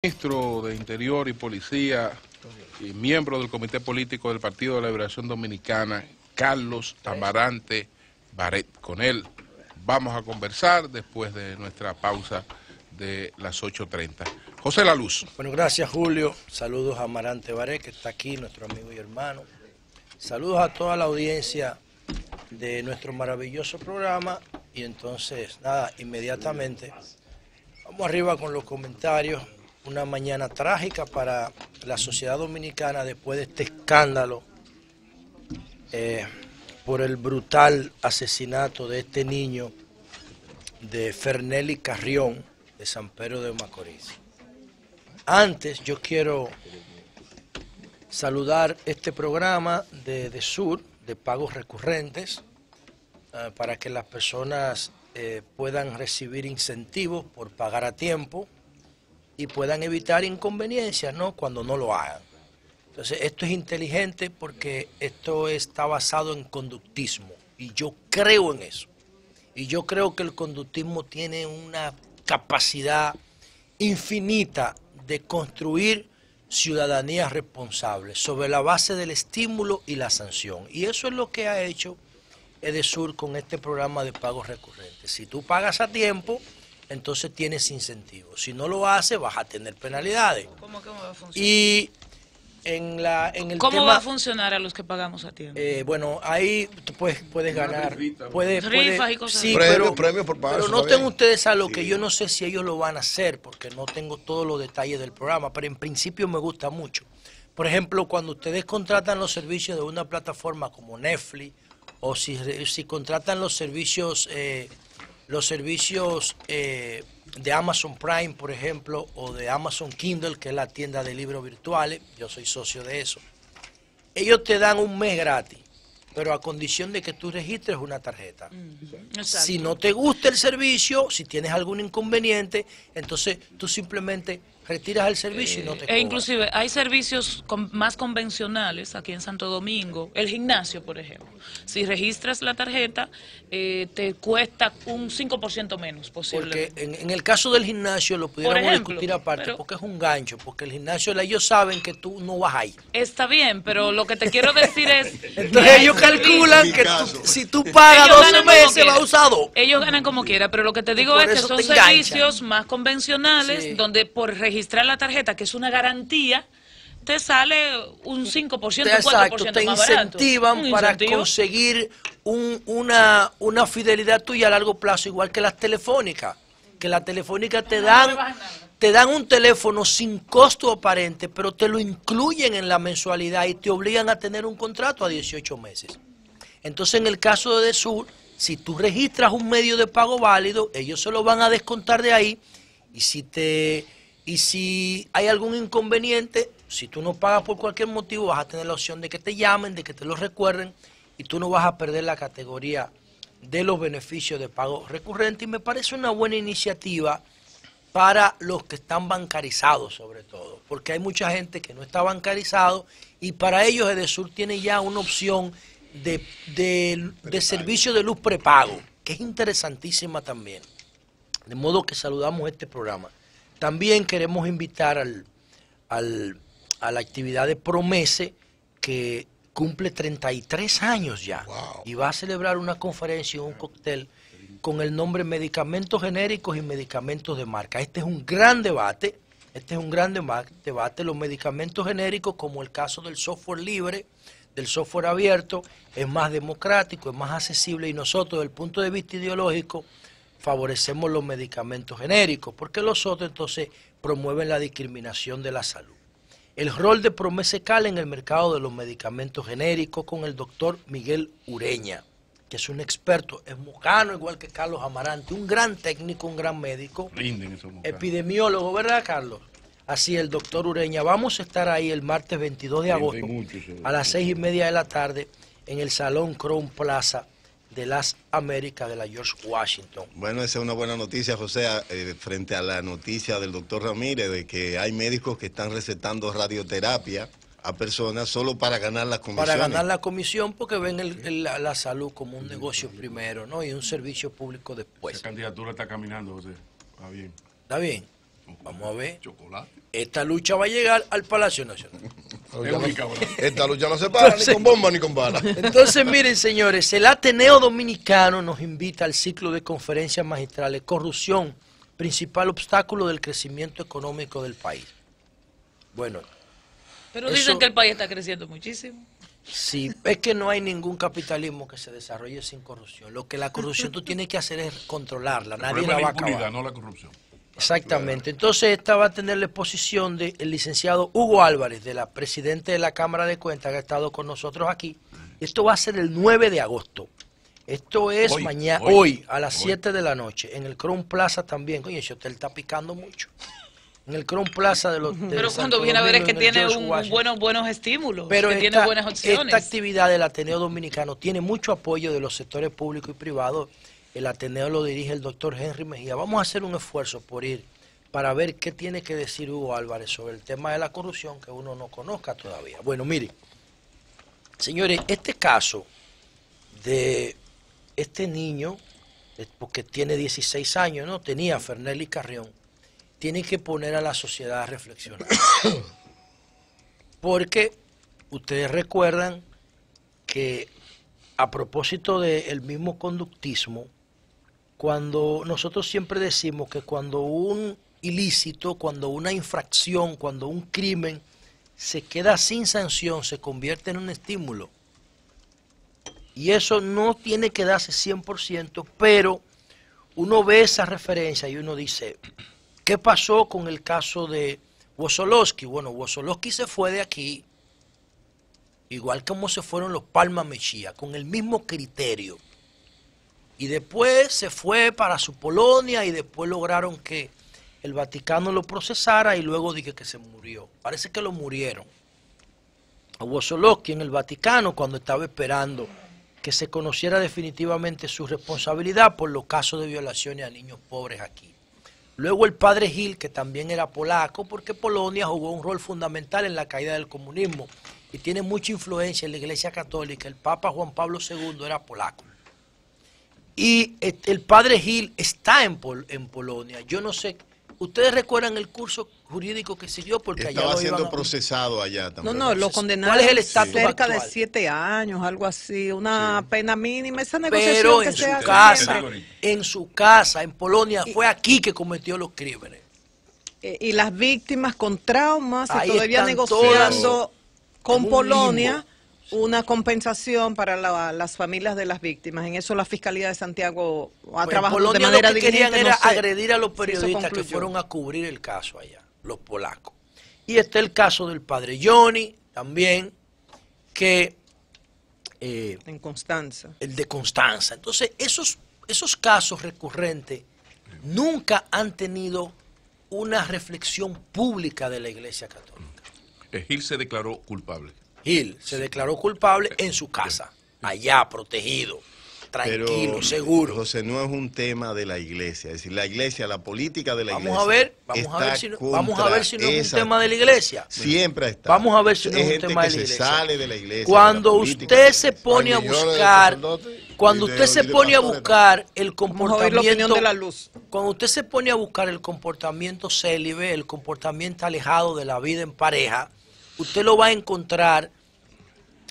Ministro de Interior y Policía y miembro del Comité Político del Partido de la Liberación Dominicana, Carlos Amarante Barret. Con él vamos a conversar después de nuestra pausa de las 8:30. José La Luz. Bueno, gracias Julio. Saludos a Amarante Barret, que está aquí, nuestro amigo y hermano. Saludos a toda la audiencia de nuestro maravilloso programa. Y entonces, nada, inmediatamente vamos arriba con los comentarios. Una mañana trágica para la sociedad dominicana después de este escándalo por el brutal asesinato de este niño de Fernelly Carrión de San Pedro de Macorís. Antes yo quiero saludar este programa de Sur, de pagos recurrentes, para que las personas puedan recibir incentivos por pagar a tiempo y puedan evitar inconveniencias, ¿no?, cuando no lo hagan. Entonces, esto es inteligente porque esto está basado en conductismo y yo creo en eso. Y yo creo que el conductismo tiene una capacidad infinita de construir ciudadanía responsable sobre la base del estímulo y la sanción. Y eso es lo que ha hecho Edesur con este programa de pagos recurrentes. Si tú pagas a tiempo, entonces tienes incentivos. Si no lo haces, vas a tener penalidades. ¿Cómo va a funcionar? Y en el ¿Cómo tema, va a funcionar a los que pagamos a tiempo? bueno, ahí tú puedes ganar. Rifas y cosas sí, así. Premio por pagar, pero eso noten está bien. ustedes a lo que yo no sé si ellos lo van a hacer, porque no tengo todos los detalles del programa, pero en principio me gusta mucho. Por ejemplo, cuando ustedes contratan los servicios de una plataforma como Netflix, o si contratan los servicios de Amazon Prime, por ejemplo, o de Amazon Kindle, que es la tienda de libros virtuales, yo soy socio de eso, ellos te dan un mes gratis, pero a condición de que tú registres una tarjeta. Exacto. Si no te gusta el servicio, si tienes algún inconveniente, entonces tú simplemente retiras el servicio y no te cobran. Inclusive hay servicios más convencionales aquí en Santo Domingo, el gimnasio, por ejemplo. Si registras la tarjeta, te cuesta un 5% menos Porque posiblemente. en el caso del gimnasio lo pudiéramos ejemplo, discutir aparte, pero porque es un gancho, porque el gimnasio ellos saben que tú no vas ahí. Está bien, pero lo que te quiero decir es... Entonces ellos calculan que si tú pagas Ellos 12 ganan como meses quiera. vas a usar 2. Ellos ganan como quiera, pero lo que te digo por es que eso son te enganchan. servicios más convencionales, Sí. donde por registrar la tarjeta, que es una garantía, te sale un 5%, un 4% te más barato. incentivan Un para incentivo. conseguir una fidelidad tuya a largo plazo, igual que las telefónicas. Que las telefónicas te dan un teléfono sin costo aparente, pero te lo incluyen en la mensualidad y te obligan a tener un contrato a 18 meses. Entonces, en el caso de Edesur, si tú registras un medio de pago válido, ellos se lo van a descontar de ahí, y si hay algún inconveniente, si tú no pagas por cualquier motivo, vas a tener la opción de que te llamen, de que te lo recuerden, y tú no vas a perder la categoría de los beneficios de pago recurrente. Y me parece una buena iniciativa para los que están bancarizados, sobre todo, porque hay mucha gente que no está bancarizado, y para ellos Edesur tiene ya una opción de servicio de luz prepago, que es interesantísima también. De modo que saludamos este programa. También queremos invitar a la actividad de Promese, que cumple 33 años ya. Wow. Y va a celebrar una conferencia y un cóctel con el nombre Medicamentos Genéricos y Medicamentos de Marca. Este es un gran debate. Los medicamentos genéricos, como el caso del software libre, del software abierto, es más democrático, es más accesible, y nosotros, desde el punto de vista ideológico, favorecemos los medicamentos genéricos, porque los otros entonces promueven la discriminación de la salud. El rol de Promesecal en el mercado de los medicamentos genéricos, con el doctor Miguel Ureña, que es un experto, es mocano igual que Carlos Amarante, un gran técnico, un gran médico, epidemiólogo, ¿verdad, Carlos? Así, el doctor Ureña. Vamos a estar ahí el martes 22 de agosto a las 6:30 de la tarde en el Salón Crown Plaza de las Américas de la George Washington. Bueno, esa es una buena noticia, José, frente a la noticia del doctor Ramírez de que hay médicos que están recetando radioterapia a personas solo para ganar las comisiones. Para ganar la comisión, porque ven la salud como un negocio primero, ¿no? Y un servicio público después. Esa candidatura está caminando, José. Está bien. ¿Está bien? Vamos a ver. Chocolate. esta lucha va a llegar al Palacio Nacional. Esta lucha no se para Entonces, ni con bomba ni con bala. Entonces, miren, señores, el Ateneo Dominicano nos invita al ciclo de conferencias magistrales Corrupción, principal obstáculo del crecimiento económico del país. Bueno, Pero eso, dicen que el país está creciendo muchísimo. sí, es que no hay ningún capitalismo que se desarrolle sin corrupción. Lo que la corrupción tú tienes que hacer es controlarla, nadie la va a acabar. No la corrupción. Exactamente. Entonces esta va a tener la exposición del licenciado Hugo Álvarez, de la presidente de la Cámara de Cuentas, que ha estado con nosotros aquí. Esto va a ser el 9 de agosto. Esto es hoy a las 7 de la noche, en el Crown Plaza también. Coño, ese hotel está picando mucho. En el Crown Plaza de los... Pero cuando viene a ver es que tiene buenos estímulos, pero que tiene buenas opciones. Esta actividad del Ateneo Dominicano tiene mucho apoyo de los sectores públicos y privados. El Ateneo lo dirige el doctor Henry Mejía. Vamos a hacer un esfuerzo por ir para ver qué tiene que decir Hugo Álvarez sobre el tema de la corrupción que uno no conozca todavía. Bueno, miren, señores, este caso de este niño, porque tiene 16 años, ¿no? Tenía Fernelly Carrión, tiene que poner a la sociedad a reflexionar. Porque ustedes recuerdan que a propósito del mismo conductismo, cuando nosotros siempre decimos que cuando un ilícito, cuando una infracción, cuando un crimen se queda sin sanción, se convierte en un estímulo. Y eso no tiene que darse 100%, pero uno ve esa referencia y uno dice, ¿qué pasó con el caso de Wosolowski? Bueno, Wosolowski se fue de aquí, igual como se fueron los Palma Mejía, con el mismo criterio. Y después se fue para su Polonia y después lograron que el Vaticano lo procesara y luego dije que se murió. Parece que lo murieron. A Wosolowski en el Vaticano cuando estaba esperando que se conociera definitivamente su responsabilidad por los casos de violaciones a niños pobres aquí. Luego el padre Gil, que también era polaco, porque Polonia jugó un rol fundamental en la caída del comunismo y tiene mucha influencia en la Iglesia Católica. El Papa Juan Pablo II era polaco. Y el padre Gil está en Polonia. Yo no sé, ¿ustedes recuerdan el curso jurídico que siguió? Porque estaba allá siendo procesado allá también. No, lo condenaron. ¿Cuál es el estatus cerca actual? de 7 años, algo así, una pena mínima, esa Pero negociación que en se su hace casa, siempre. en su casa, en Polonia, fue aquí que cometió los crímenes. Y las víctimas con traumas, Ahí todavía están negociando todas con en un Polonia limbo. una compensación para las familias de las víctimas. En eso la Fiscalía de Santiago ha trabajado Polonia de manera lo que querían diligente. era No sé agredir a los si eso periodistas que concluyó. fueron a cubrir el caso allá, los polacos. Y está el caso del padre Johnny, también, que... en Constanza. el de Constanza. Entonces, esos casos recurrentes nunca han tenido una reflexión pública de la Iglesia Católica. Gil se declaró culpable. Gil se declaró culpable en su casa, allá, protegido, tranquilo, Pero, seguro. José, no es un tema de la iglesia. Es decir, la iglesia, la política de la iglesia. Vamos a ver si no es un tema de la iglesia. Siempre está. Vamos a ver si no Hay es un gente tema que de la se iglesia. sale de la iglesia. Cuando de la política usted de la se iglesia. pone a Hay millones de buscar, sacerdotes cuando y de- usted se y de pone a pastores. buscar el Vamos a oír la opinión comportamiento, de la luz. cuando usted se pone a buscar el comportamiento célibe, el comportamiento alejado de la vida en pareja, usted lo va a encontrar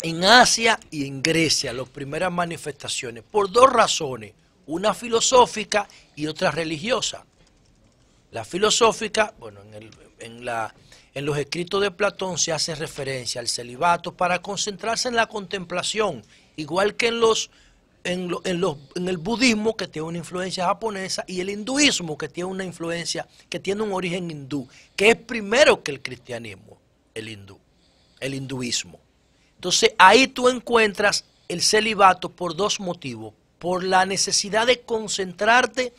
en Asia y en Grecia, las primeras manifestaciones, por dos razones, una filosófica y otra religiosa. La filosófica, bueno, en los escritos de Platón se hace referencia al celibato para concentrarse en la contemplación, igual que en el budismo, que tiene una influencia japonesa, y el hinduismo, que tiene una influencia, que tiene un origen hindú, que es primero que el cristianismo, el hinduismo. Entonces ahí tú encuentras el celibato por dos motivos: por la necesidad de concentrarte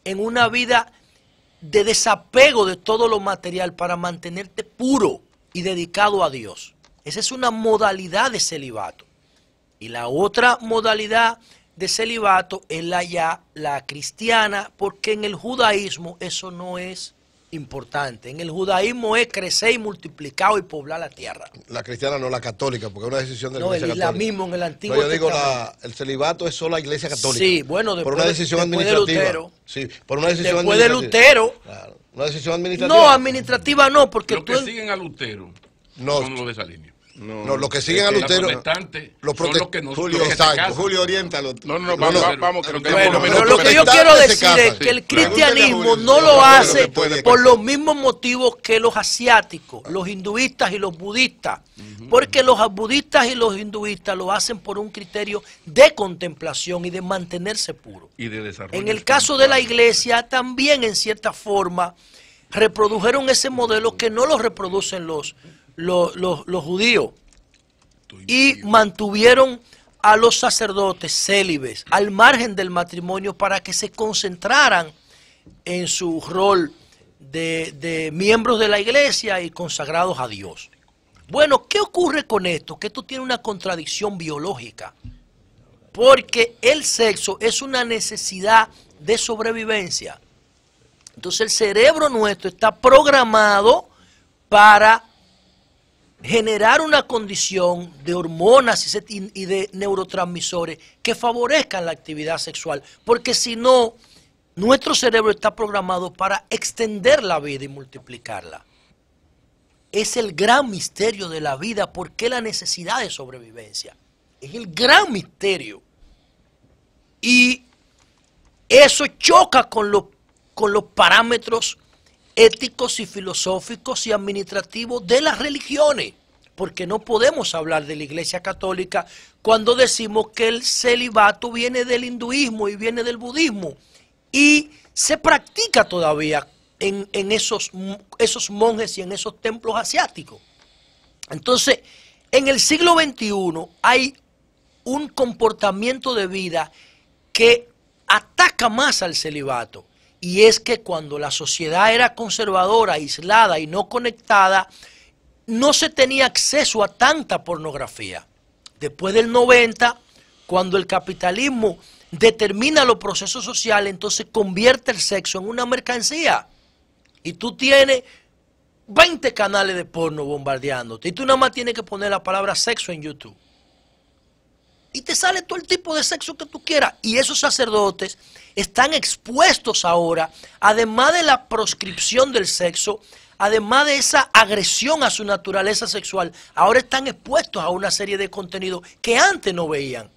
en una vida de desapego de todo lo material para mantenerte puro y dedicado a Dios. Esa es una modalidad de celibato. Y la otra modalidad de celibato es la cristiana, porque en el judaísmo eso no es importante. En el judaísmo es crecer y multiplicar y poblar la tierra. La cristiana, no la católica, porque es una decisión de la No, el Iglesia Católica. islamismo en el Antiguo No, yo digo, Testamento. el celibato es solo la Iglesia Católica. Sí, bueno, por una decisión después de administrativa. Lutero. Sí, por una decisión Después de administrativa. Lutero, Claro. Una decisión administrativa. No, administrativa no, porque Los que siguen a Lutero No. son los de esa línea. No, los que siguen a Lutero. Los protestantes los son prote- los que no Julio, los que se exacto, casan. Julio, oriéntalo. No, vamos, que no tenemos Bueno, unos pero minutos. lo que yo Los quiero protestantes se decir es casan. que el Pregúntale a cristianismo Julio, no si lo lo hace puede por casar. los mismos motivos que los asiáticos, los hinduistas y los budistas. Porque los budistas y los hinduistas lo hacen por un criterio de contemplación y de mantenerse puro. Y de desarrollo En el caso de la espiritual. iglesia, también en cierta forma reprodujeron ese modelo que no lo reproducen los judíos. Y mantuvieron a los sacerdotes célibes al margen del matrimonio para que se concentraran en su rol de miembros de la iglesia y consagrados a Dios. Bueno, ¿qué ocurre con esto? Que esto tiene una contradicción biológica, porque el sexo es una necesidad de sobrevivencia. Entonces el cerebro nuestro está programado para generar una condición de hormonas y de neurotransmisores que favorezcan la actividad sexual, porque si no, nuestro cerebro está programado para extender la vida y multiplicarla. Es el gran misterio de la vida, ¿por qué la necesidad de sobrevivencia? Es el gran misterio. Y eso choca con los parámetros éticos y filosóficos y administrativos de las religiones, porque no podemos hablar de la Iglesia Católica cuando decimos que el celibato viene del hinduismo y viene del budismo y se practica todavía en esos monjes y en esos templos asiáticos. Entonces, en el siglo XXI hay un comportamiento de vida que ataca más al celibato. Y es que cuando la sociedad era conservadora, aislada y no conectada, no se tenía acceso a tanta pornografía. Después del 90, cuando el capitalismo determina los procesos sociales, entonces convierte el sexo en una mercancía. Y tú tienes 20 canales de porno bombardeándote. Y tú nada más tienes que poner la palabra sexo en YouTube. Y te sale todo el tipo de sexo que tú quieras. Y esos sacerdotes están expuestos ahora, además de la proscripción del sexo, además de esa agresión a su naturaleza sexual, ahora están expuestos a una serie de contenidos que antes no veían.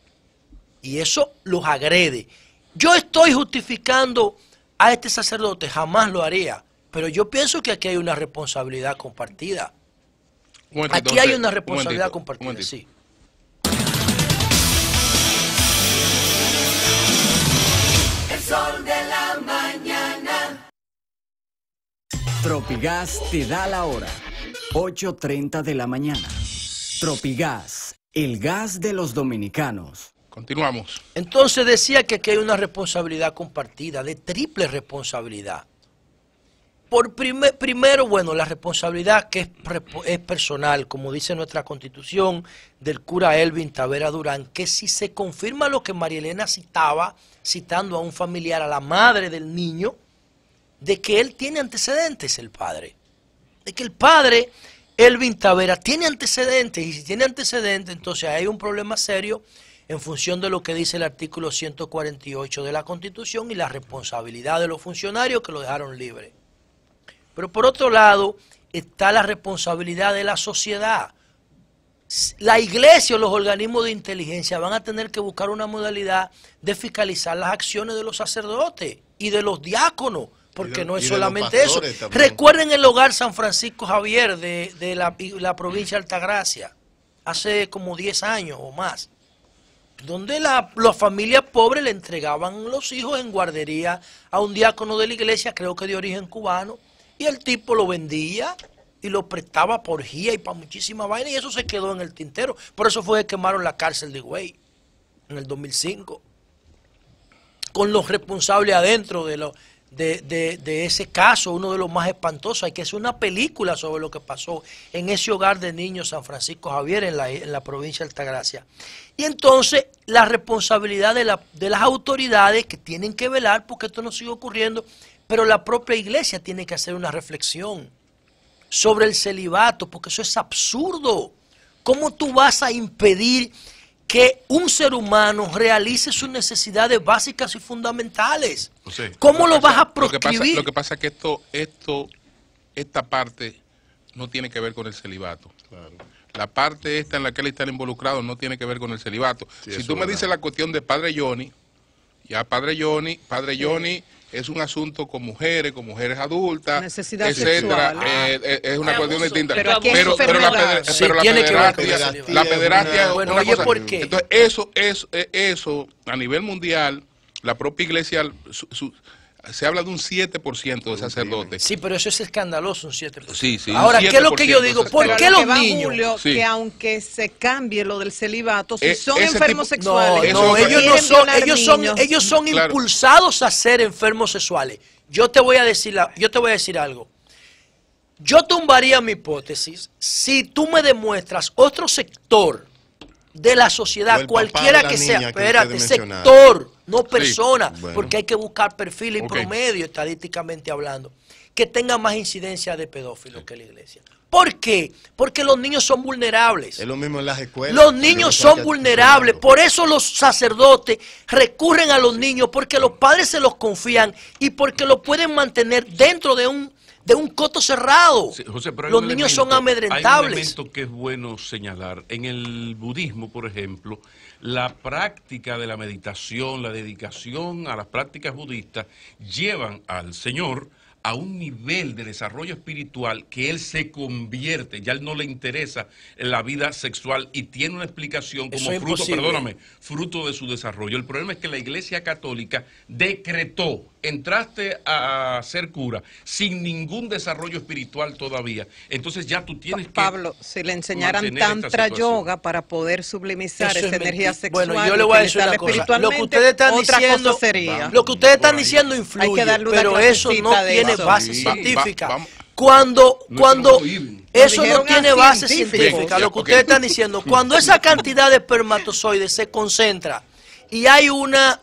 Y eso los agrede. Yo estoy justificando a este sacerdote, jamás lo haría. Pero yo pienso que aquí hay una responsabilidad compartida. Un momentito, Aquí hay José, una un responsabilidad momentito, compartida, un momentito. sí. Tropigas te da la hora. 8:30 de la mañana. Tropigas, el gas de los dominicanos. Continuamos. Entonces decía que aquí hay una responsabilidad compartida, de triple responsabilidad. Primero, bueno, la responsabilidad que es personal, como dice nuestra Constitución, del cura Elvin Tavera Durán, que si se confirma lo que María Elena citaba, citando a un familiar, a la madre del niño, de que él tiene antecedentes, el padre. De que el padre, Elvin Tavera, tiene antecedentes, y si tiene antecedentes, entonces hay un problema serio en función de lo que dice el artículo 148 de la Constitución y la responsabilidad de los funcionarios que lo dejaron libre. Pero por otro lado está la responsabilidad de la sociedad. La iglesia o los organismos de inteligencia van a tener que buscar una modalidad de fiscalizar las acciones de los sacerdotes y de los diáconos, porque no es solamente eso. Recuerden el hogar San Francisco Javier de la provincia de Altagracia, hace como 10 años o más, donde las familias pobres le entregaban los hijos en guardería a un diácono de la iglesia, creo que de origen cubano, y el tipo lo vendía y lo prestaba por orgía y para muchísima vaina, y eso se quedó en el tintero. Por eso fue que quemaron la cárcel de Higüey en el 2005, con los responsables adentro de ese caso, uno de los más espantosos. Hay que hacer una película sobre lo que pasó en ese hogar de niños San Francisco Javier en la provincia de Altagracia. Y entonces la responsabilidad de las autoridades que tienen que velar porque esto no siga ocurriendo, pero la propia iglesia tiene que hacer una reflexión sobre el celibato, porque eso es absurdo. ¿Cómo tú vas a impedir que un ser humano realice sus necesidades básicas y fundamentales. José, ¿Cómo lo vas a Lo que proscribir? pasa es que esta parte no tiene que ver con el celibato. La parte esta en la que él está involucrado no tiene que ver con el celibato. Sí, si eso tú es me verdad. dices la cuestión de Padre Johnny, ya Padre Johnny es un asunto con mujeres adultas, Necesidad etcétera. sexual. Es una cuestión Abuso. distinta. Pero aquí es pero la enfermedad. Sí, pero la tiene que ver con pederastia, la la pederastia es Bueno, una oye, cosa. ¿por qué? Entonces, eso a nivel mundial, la propia iglesia se habla de un 7% de sacerdotes. Sí, pero eso es escandaloso, un 7%. Sí, sí, un Ahora, ¿qué es lo que yo 7%? digo? ¿Por Pero qué lo que los va, niños? Julio, Sí. que aunque se cambie lo del celibato, si son Ese enfermos tipo- sexuales, No, Eso- ellos no quieren son, violar niños, ellos son Claro. impulsados a ser enfermos sexuales. Yo te voy a decir algo. Yo tumbaría mi hipótesis si tú me demuestras otro sector de la O sociedad, el papá cualquiera de la que sea, niña que espérate, ustedes mencionaron. sector, no persona, Bueno. porque hay que buscar perfil y Ok. promedio, estadísticamente hablando, que tenga más incidencia de pedófilos que la iglesia. ¿Por qué? Porque los niños son vulnerables. Es lo mismo en las escuelas. Los niños son vulnerables, por eso los sacerdotes recurren a los niños, porque los padres se los confían y porque los pueden mantener dentro de un coto cerrado. Sí, José, pero hay Los un niños elemento- son amedrentables. Hay un elemento que es bueno señalar. En el budismo, por ejemplo, la práctica de la meditación, la dedicación a las prácticas budistas, llevan al Señor a un nivel de desarrollo espiritual que él se convierte, ya él no le interesa la vida sexual y tiene una explicación como Eso es fruto, imposible. perdóname, fruto de su desarrollo. El problema es que la Iglesia Católica decretó, entraste a ser cura sin ningún desarrollo espiritual todavía, entonces ya tú tienes que... Pablo, si le enseñaran mantener esta tantra situación. yoga para poder sublimizar Eso es esa energía mentira. sexual, Bueno, yo le voy a decir utilizarla una cosa. Lo que espiritualmente, ustedes están otra diciendo, cosa sería. lo que ustedes están Por ahí. diciendo Hay influye, que darle una pero eso no clasecita de tiene eso. base Sí. científica. Vamos. Cuando lo prohíben. eso Lo no dijeron tiene a base científicos. científica, lo que Ok. ustedes están diciendo, cuando esa cantidad de espermatozoides se concentra y hay una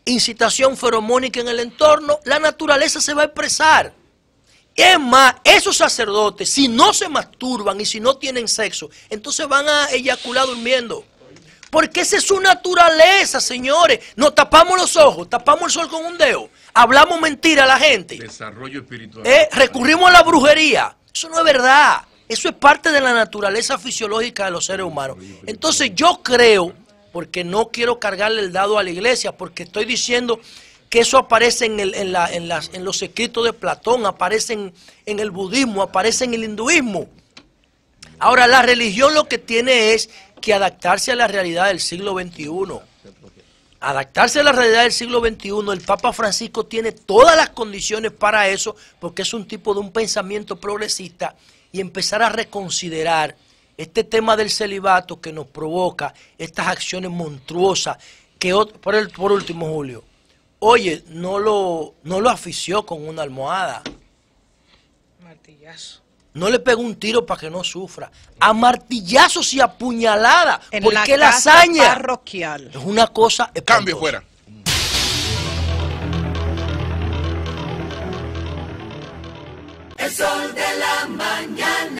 incitación feromónica en el entorno, la naturaleza se va a expresar. Es más, esos sacerdotes, si no se masturban y si no tienen sexo, entonces van a eyacular durmiendo. Porque esa es su naturaleza, señores. Nos tapamos los ojos, tapamos el sol con un dedo, hablamos mentira a la gente. Desarrollo espiritual. Recurrimos a la brujería. Eso no es verdad. Eso es parte de la naturaleza fisiológica de los seres humanos. Entonces yo creo, porque no quiero cargarle el dado a la iglesia, porque estoy diciendo que eso aparece en los escritos de Platón, aparece en el budismo, aparece en el hinduismo. Ahora, la religión lo que tiene es que adaptarse a la realidad del siglo XXI. Adaptarse a la realidad del siglo XXI, el Papa Francisco tiene todas las condiciones para eso, porque es un tipo de un pensamiento progresista, y empezar a reconsiderar este tema del celibato que nos provoca estas acciones monstruosas, que por último, Julio, oye, no lo asfixió con una almohada. Martillazo. No le pegó un tiro para que no sufra. A martillazos y a puñalada. En Porque la la casa hazaña parroquial. es una cosa espantosa. Cambio fuera. El sol de la mañana.